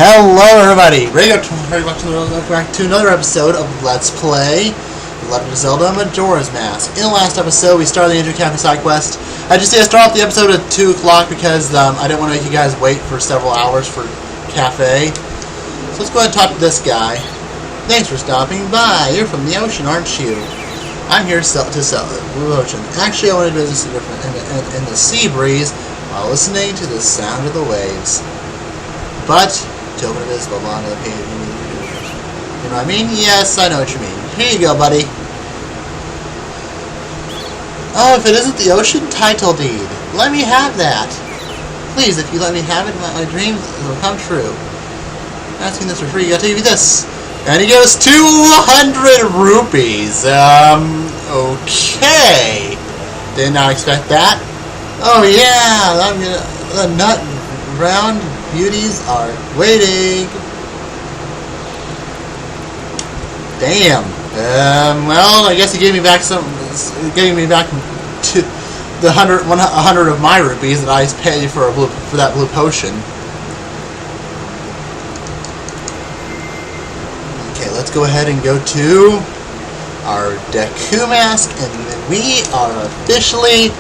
Hello everybody! Welcome back to another episode of Let's Play Legend of Zelda Majora's Mask. In the last episode, we started the Anjiu and Kafei side quest. I just did start off the episode at 2 o'clock because I didn't want to make you guys wait for several hours for Kafei. So let's go ahead and talk to this guy. Thanks for stopping by. You're from the ocean, aren't you? I'm here to sell the blue ocean. Actually, I wanted to visit in the sea breeze while listening to the sound of the waves. But to open a visible on the page, you know what I mean? Yes, I know what you mean. Here you go, buddy. Oh, if it isn't the ocean title deed, let me have that. Please, if you let me have it, my dreams will come true. Asking this for free, I gotta give you this. And he goes 200 rupees. Okay. Did not expect that. Oh yeah, I'm gonna the nut round beauties are waiting. Damn. Well, I guess he gave me back to the 100 of my rupees that I paid for that blue potion. Okay, let's go ahead and go to our Deku mask, and we are officially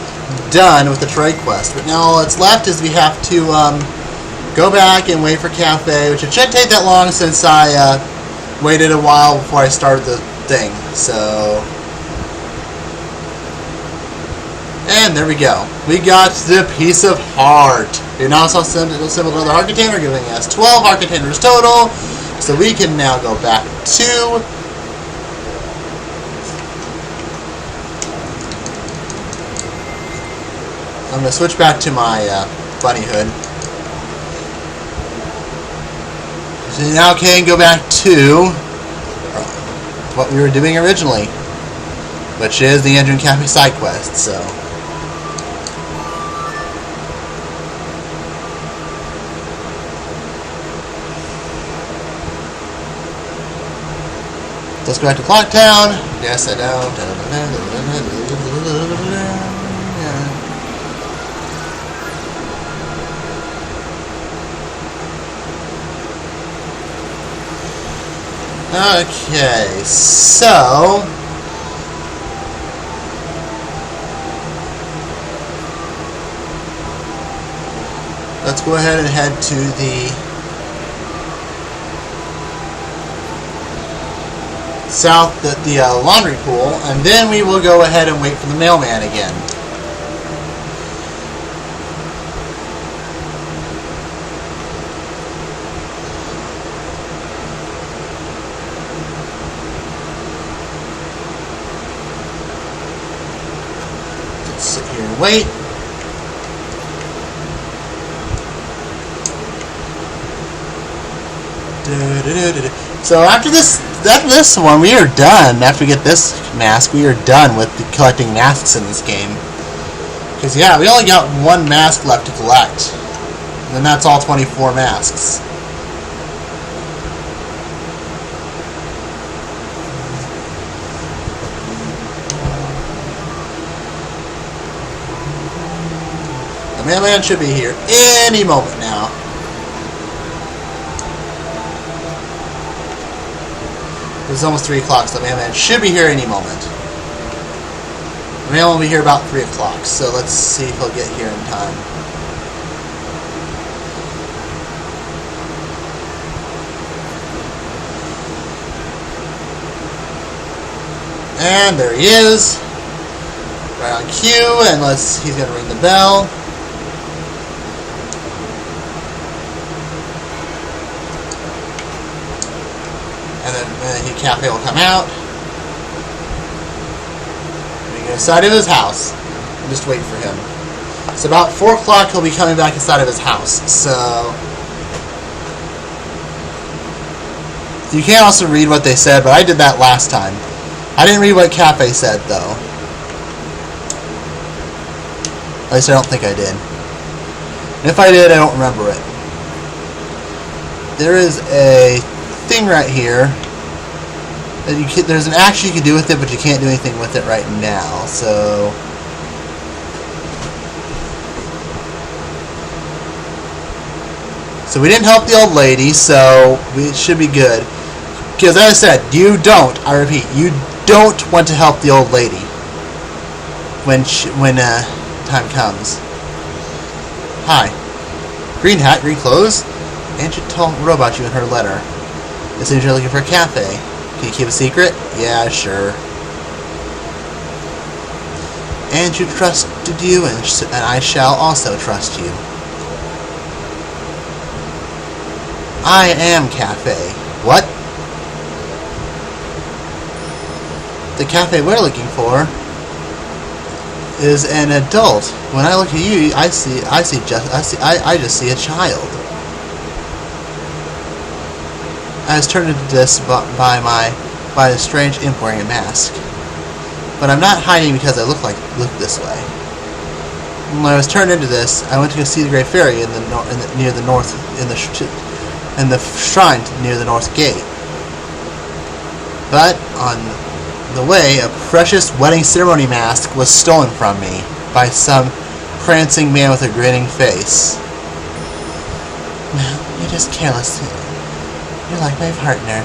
done with the trade quest. But now all that's left is we have to go back and wait for Kafei, which it shouldn't take that long since I waited a while before I started the thing. So, and there we go. We got the piece of heart. We now also send another heart container, giving us 12 heart containers total. So we can now go back to I'm going to switch back to my bunny hood. So now can go back to what we were doing originally, which is the Anjiu and Kafei side quest. So, let's go back to Clock Town. Yes, I know. Okay, so let's go ahead and head to the south, the laundry pool, and then we will go ahead and wait for the mailman again. Sit here and wait. So after this one, we are done. After we get this mask, we are done with collecting masks in this game. Because yeah, we only got one mask left to collect, and that's all 24 masks. The mailman should be here any moment now. It's almost 3 o'clock, so the mailman should be here any moment. The mailman will be here about 3 o'clock, so let's see if he'll get here in time. And there he is. Right on cue, and he's going to ring the bell. And then Kafei will come out. And we go inside of his house. And just wait for him. So about 4 o'clock he'll be coming back inside of his house. So you can also read what they said, but I did that last time. I didn't read what Kafei said though. At least I don't think I did. And if I did, I don't remember it. There is a thing right here that there's an action you can do with it, but you can't do anything with it right now. So So we didn't help the old lady, so we should be good. Because as I said, I repeat, you don't want to help the old lady when time comes. Hi. Green hat, green clothes? Anjiu wrote about you in her letter. It seems you're looking for a cafe. Can you keep a secret? Yeah, sure. Anjiu trusted you, and I shall also trust you. I am Kafei. What? The Kafei we're looking for is an adult. When I look at you, I just see a child. I was turned into this by a strange imp wearing a mask. But I'm not hiding because I look this way. When I was turned into this, I went to go see the Great Fairy in the shrine near the north gate. But on the way, a precious wedding ceremony mask was stolen from me by some prancing man with a grinning face. Well, you're just careless. You're like my partner.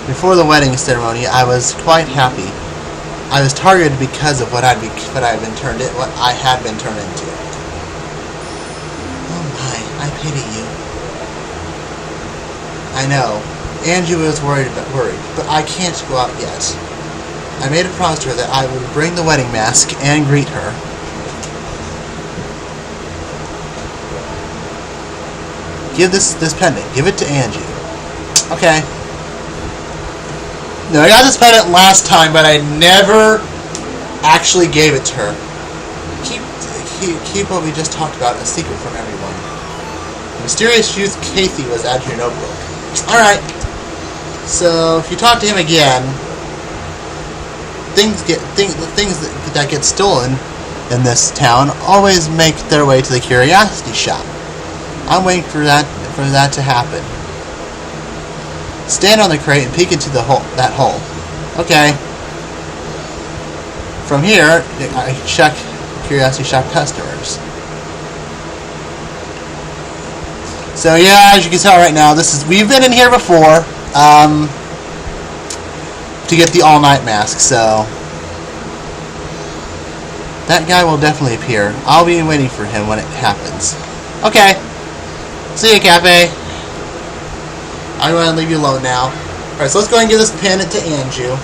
Before the wedding ceremony, I was quite happy. I was targeted because of what I had been turned into. Oh my, I pity you. I know. Anjiu was worried, but I can't go out yet. I made a promise to her that I would bring the wedding mask and greet her. Give this pendant. Give it to Anjiu. Okay. No, I got this pendant last time, but I never actually gave it to her. Keep what we just talked about a secret from everyone. The mysterious youth Kafei was at your notebook. Alright. So, if you talk to him again, things that get stolen in this town always make their way to the curiosity shop. I'm waiting for that to happen. Stand on the crate and peek into that hole. Okay. From here, I check curiosity shop customers. So yeah, as you can tell right now, we've been in here before to get the all-night mask. So that guy will definitely appear. I'll be waiting for him when it happens. Okay. See you, Kafei. I'm going to leave you alone now. Alright, so let's go ahead and give this pendant to Anjiu,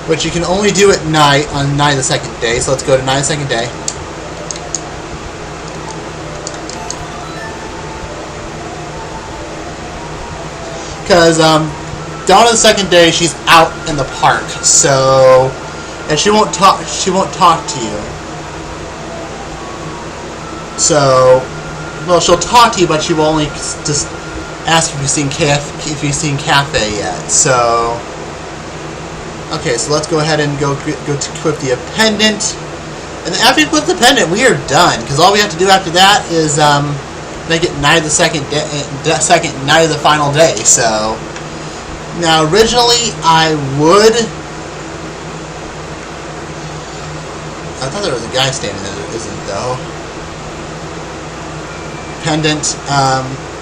which you can only do at night on night of the second day. So let's go to night of the second day. Because dawn of the second day, she's out in the park, so and she won't talk to you. So, well, she'll talk to you, but she will only just ask if you've seen Kafei yet. So, okay, so let's go ahead and go to equip the pendant. And after you equip the pendant, we are done. Because all we have to do after that is make it night of the second night of the final day. So, now originally I thought there was a guy standing there. There isn't though. Pendant.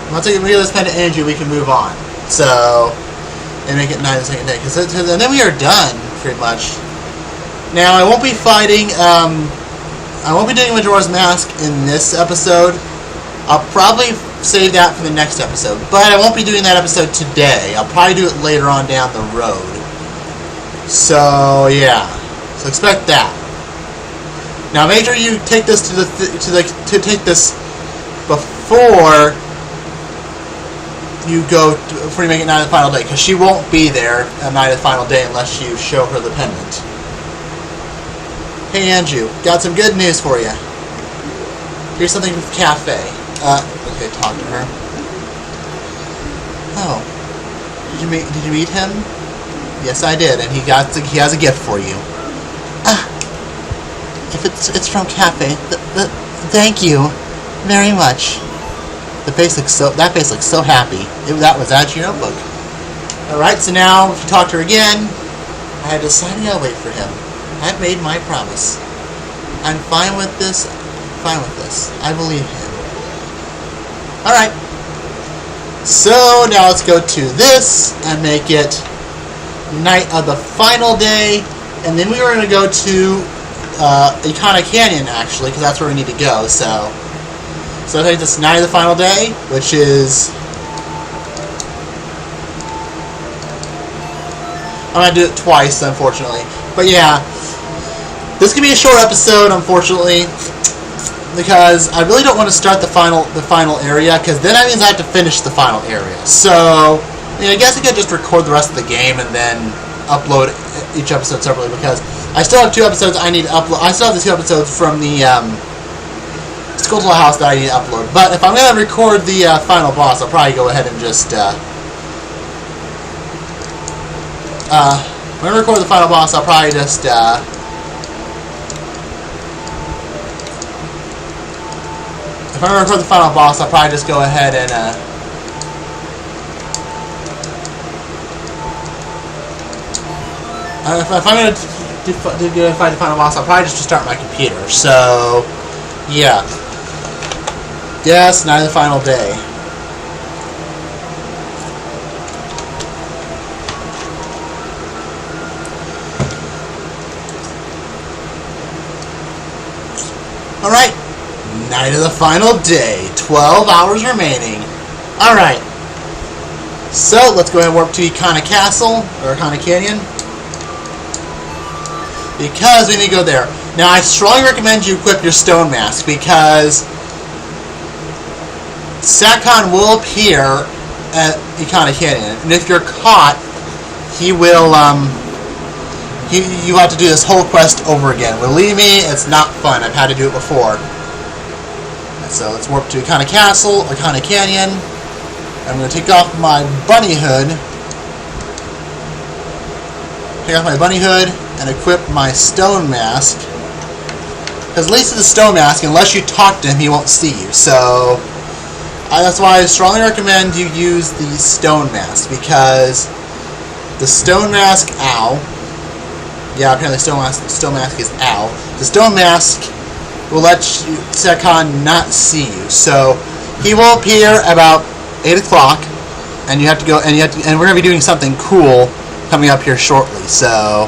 Once I get rid of this pendant Anjiu, we can move on. So, and make it night of the second day. And then we are done, pretty much. Now, I won't be fighting, I won't be doing Majora's Mask in this episode. I'll probably save that for the next episode. But I won't be doing that episode today. I'll probably do it later on down the road. So, yeah. So expect that. Now, make sure you take this take this before you make it night of the final day, because she won't be there at night of the final day unless you show her the pendant. Hey Anjiu, got some good news for you. Here's something from Kafei. Okay, talk to her. Oh, did you meet him? Yes, I did, and he has a gift for you. If it's from Kafei, thank you very much. That face looks so happy. That was at your notebook. Alright, so now if you talk to her again, I had decided I'll wait for him. I've made my promise. I'm fine with this. I believe him. Alright. So now let's go to this and make it night of the final day. And then we were going to go to Ikana Canyon, actually, because that's where we need to go. So I think this is night of the final day, which is... I'm going to do it twice, unfortunately. But yeah, this can be a short episode, unfortunately, because I really don't want to start the final area, because then that means I have to finish the final area. So, I guess I could just record the rest of the game and then upload each episode separately, because I still have 2 episodes I need to upload. I still have the 2 episodes from the School to the House that I need to upload. But if I'm going to record the final boss, I'll probably go ahead and just... when I record the final boss, I'll probably just, if I'm going to record the final boss, I'll probably just go ahead and, if I'm going to fight the final boss, I'll probably just start my computer. So, yeah. Yes, night of the final day. Alright, night of the final day. 12 hours remaining. Alright. So, let's go ahead and warp to Ikana Castle, or Ikana Canyon. Because we need to go there. Now, I strongly recommend you equip your stone mask, because Sakon will appear at Ikana Canyon. And if you're caught, he will, you have to do this whole quest over again. Believe me, it's not fun. I've had to do it before. So let's warp to Ikana Castle, Ikana Canyon. I'm going to take off my bunny hood. Take off my bunny hood and equip my stone mask. Because at least with the stone mask, unless you talk to him, he won't see you. So that's why I strongly recommend you use the stone mask. Because the stone mask, ow. Yeah, apparently stone mask is ow. The stone mask will let Sakon not see you. So he will appear about 8 o'clock, and you have to go, and we're gonna be doing something cool coming up here shortly. So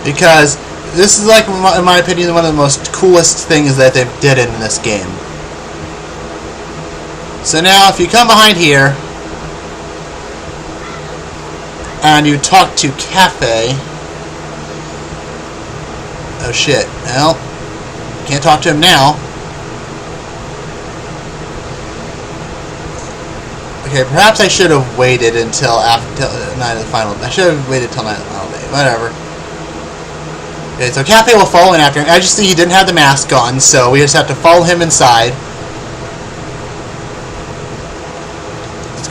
because this is, like, in my opinion, one of the most coolest things that they did in this game. So now, if you come behind here, and you talk to Kafei... Oh shit, well, can't talk to him now. Okay, perhaps I should have waited until after night of the final... I should have waited till night of the final day, whatever. Okay, so Kafei will follow in after him. I just see he didn't have the mask on, so we just have to follow him inside.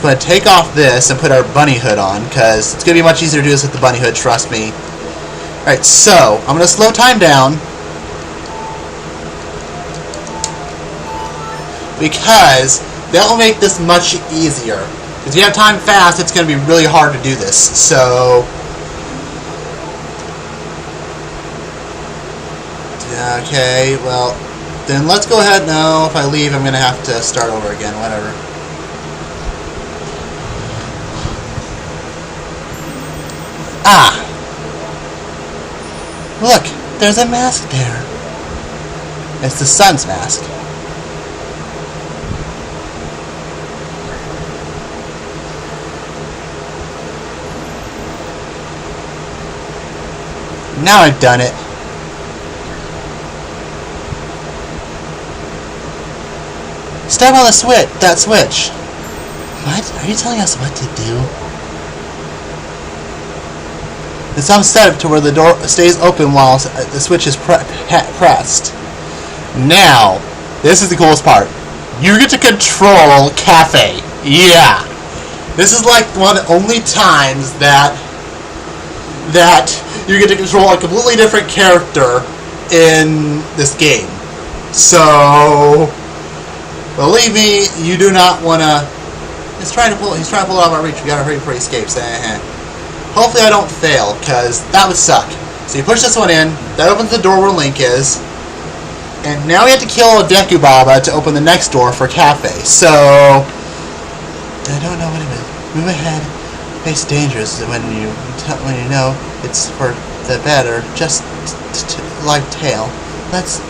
Go ahead and take off this and put our bunny hood on, because it's going to be much easier to do this with the bunny hood, trust me. Alright, so I'm going to slow time down, because that will make this much easier. If you have time fast, it's going to be really hard to do this. So okay, well then let's go ahead. No, if I leave, I'm going to have to start over again, whatever. Ah! Look, there's a mask there. It's the sun's mask. Now I've done it. Step on the switch. That switch. What? Are you telling us what to do? It's some setup to where the door stays open while the switch is pressed. Now, this is the coolest part. You get to control Kafei. Yeah. This is like one of the only times that you get to control a completely different character in this game. So, believe me, you do not want to... He's trying to pull it out of our reach. We gotta hurry before he escapes. Hopefully I don't fail, because that would suck. So you push this one in. That opens the door where Link is. And now we have to kill a Deku Baba to open the next door for Kafei. So I don't know what it is. Move ahead. Face dangers when you know it's for the better. Just like tail. That's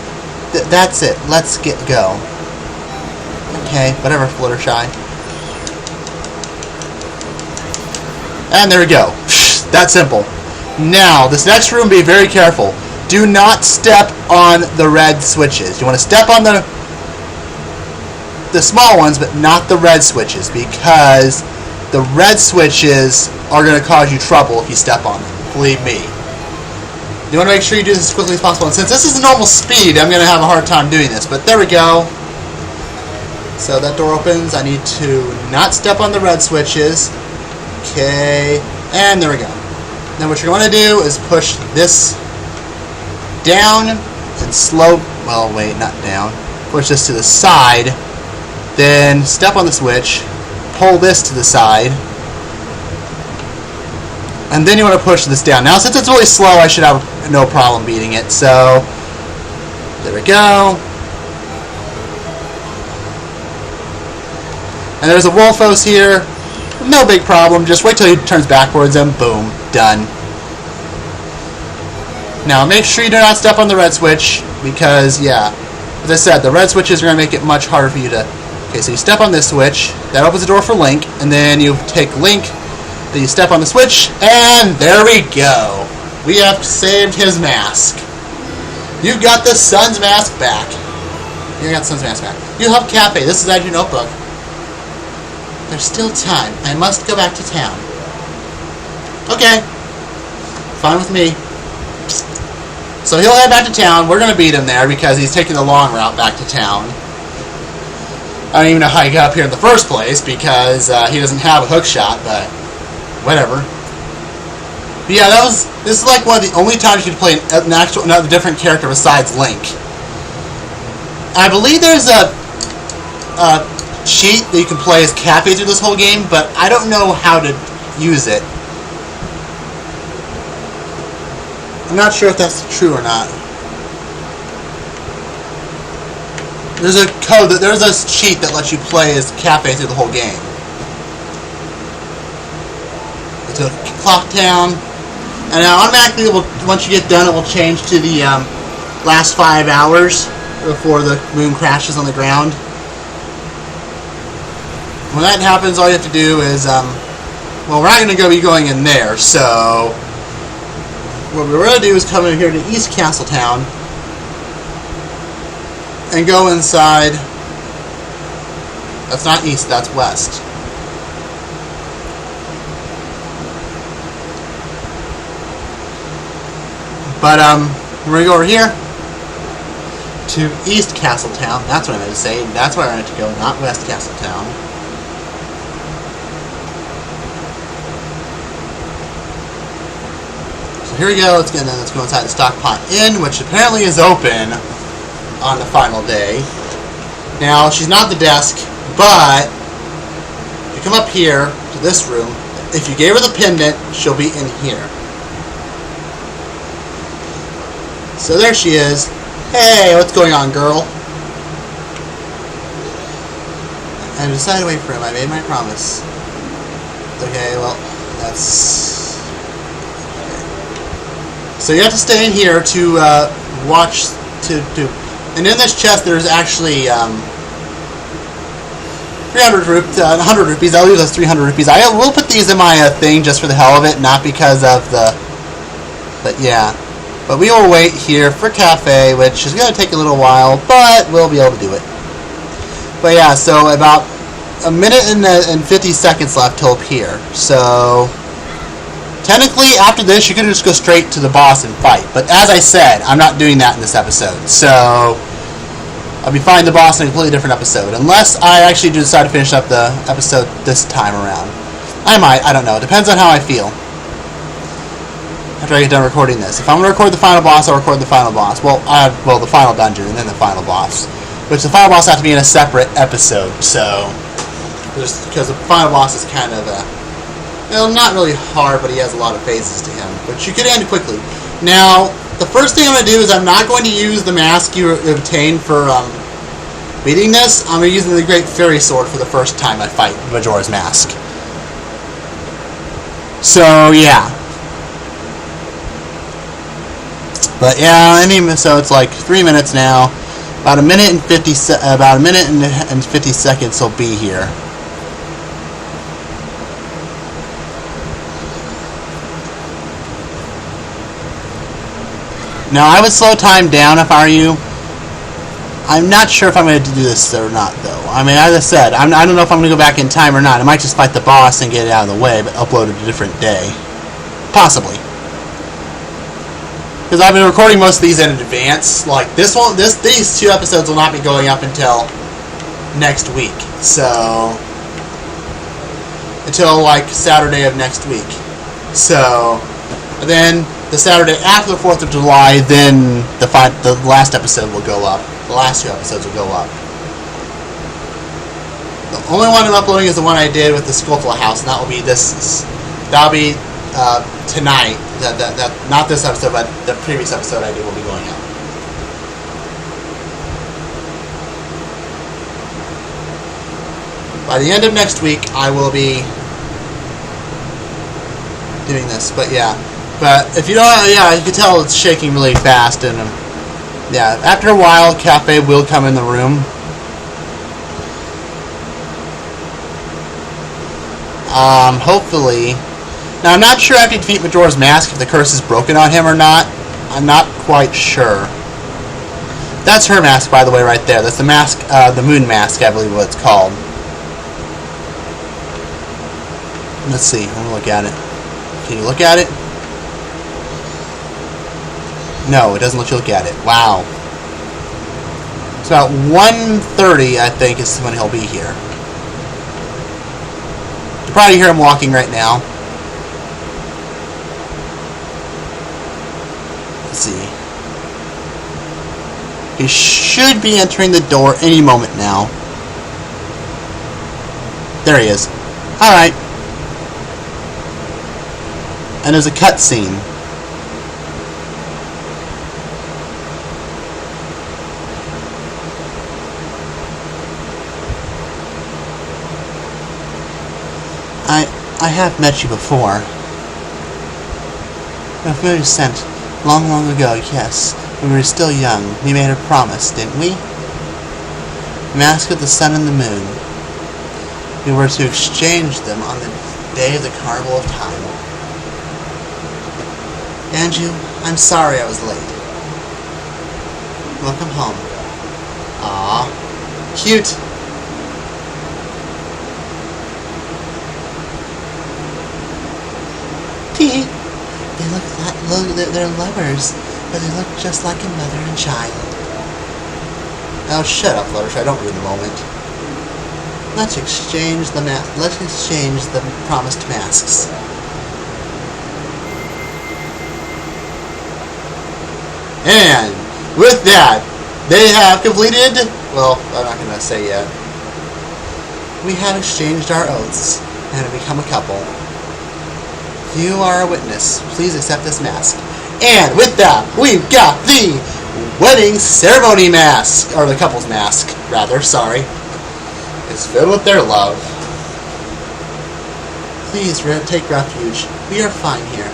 it. Let's go. Okay, whatever, Fluttershy. And there we go. That simple. Now, this next room, be very careful. Do not step on the red switches. You want to step on the small ones, but not the red switches, because the red switches are going to cause you trouble if you step on them. Believe me. You want to make sure you do this as quickly as possible. And since this is normal speed, I'm going to have a hard time doing this. But there we go. So that door opens. I need to not step on the red switches. Okay. And there we go. Now what you're going to do is push this down and slow... Well, wait, not down. Push this to the side. Then step on the switch. Pull this to the side. And then you want to push this down. Now, since it's really slow, I should have no problem beating it. So, there we go. And there's a Wolfos here. No big problem. Just wait till he turns backwards and boom, done. Now, make sure you do not step on the red switch because, yeah, as I said, the red switches are going to make it much harder for you to... Okay, so you step on this switch. That opens the door for Link. And then you take Link... Then you step on the switch, and there we go. We have saved his mask. You got the sun's mask back. You got the sun's mask back. You helped Kafei. This is out of your notebook. There's still time. I must go back to town. Okay. Fine with me. So he'll head back to town. We're going to beat him there because he's taking the long route back to town. I don't even know how he got up here in the first place because he doesn't have a hook shot, but... Whatever. But yeah, this is like one of the only times you can play another different character besides Link. I believe there's a cheat that you can play as Kafei through this whole game, but I don't know how to use it. I'm not sure if that's true or not. There's a code, there's a cheat that lets you play as Kafei through the whole game. To clock down, and now automatically once you get done it will change to the last 5 hours before the moon crashes on the ground. When that happens, all you have to do is well, we're not going to be going in there, so what we're going to do is come in here to East Castletown and go inside. That's not east, that's west. But, we're going to go over here to East Castletown. That's what I meant to say. That's where I meant to go, not West Castletown. So here we go. Let's go inside the Stockpot Inn, which apparently is open on the final day. Now, she's not at the desk, but if you come up here to this room, if you gave her the pendant, she'll be in here. So there she is. Hey, what's going on, girl? I decided to wait for him. I made my promise. Okay, well, that's... Okay. So you have to stay in here to watch... And in this chest, there's actually 100 rupees. I'll leave those 300 rupees. I will put these in my thing just for the hell of it, not because of the... But yeah. But we will wait here for Kafei, which is going to take a little while, but we'll be able to do it. But yeah, so about a minute and 50 seconds left till appear. So technically, after this, you can just go straight to the boss and fight. But as I said, I'm not doing that in this episode. So I'll be fighting the boss in a completely different episode, unless I actually do decide to finish up the episode this time around. I might. I don't know. It depends on how I feel. After I get done recording this. If I'm going to record the final boss, I'll record the final boss. Well, the final dungeon, and then the final boss. Which the final boss has to be in a separate episode, so... Just because the final boss is kind of, well, not really hard, but he has a lot of phases to him. Which you could end quickly. Now, the first thing I'm going to do is I'm not going to use the mask you obtained for beating this. I'm going to be using the Great Fairy Sword for the first time I fight Majora's Mask. So, yeah. But yeah, so it's like 3 minutes now. About a minute and 50 seconds he'll be here. Now, I would slow time down if I were you. I'm not sure if I'm going to do this or not, though. I mean, as I said, I don't know if I'm going to go back in time or not. I might just fight the boss and get it out of the way, but upload it a different day. Possibly. Because I've been recording most of these in advance. Like, these 2 episodes will not be going up until next week. So, until, like, Saturday of next week. So, and then the Saturday after the 4th of July, then the last episode will go up. The last 2 episodes will go up. The only one I'm uploading is the one I did with the Skulltula house, and that'll be tonight. Not this episode, but the previous episode I did will be going out. By the end of next week, I will be doing this. But yeah. But if you don't, yeah, you can tell it's shaking really fast, and yeah, after a while, Kafei will come in the room. Hopefully. Now, I'm not sure after you defeat Majora's Mask if the curse is broken on him or not. I'm not quite sure. That's her mask, by the way, right there. That's the mask, the moon mask, I believe what it's called. Let's see. I'm gonna look at it. Can you look at it? No, it doesn't let you look at it. Wow. It's about 1:30, I think, is when he'll be here. You probably hear him walking right now. Let's see. He should be entering the door any moment now. There he is. Alright. And there's a cutscene. I have met you before. A familiar scent. Long, long ago, yes. When we were still young, we made a promise, didn't we? Mask of the sun and the moon. We were to exchange them on the day of the Carnival of Time. Anjiu, I'm sorry I was late. Welcome home. Aww. Cute. They're lovers, but they look just like a mother and child. Oh, shut up, Fluttershy. Don't ruin the moment. Let's exchange the promised masks. And with that, they have completed. Well, I'm not gonna say yet. We have exchanged our oaths and have become a couple. You are a witness. Please accept this mask. And with that, we've got the wedding ceremony mask. Or the couple's mask, rather. Sorry. It's filled with their love. Please take refuge. We are fine here.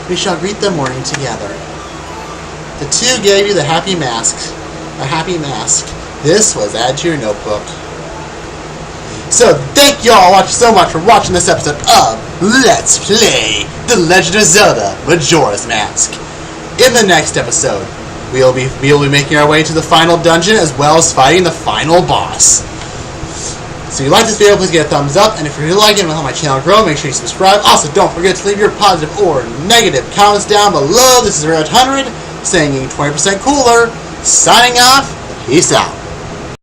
We shall greet the morning together. The 2 gave you the happy mask. A happy mask. This was add to your notebook. So, thank y'all so much for watching this episode of Let's Play The Legend of Zelda Majora's Mask. In the next episode, we'll be making our way to the final dungeon as well as fighting the final boss. So if you like this video, please give it a thumbs up, and if you're liking it and help my channel grow, make sure you subscribe. Also, don't forget to leave your positive or negative comments down below. This is Red100 saying 20% cooler. Signing off. Peace out.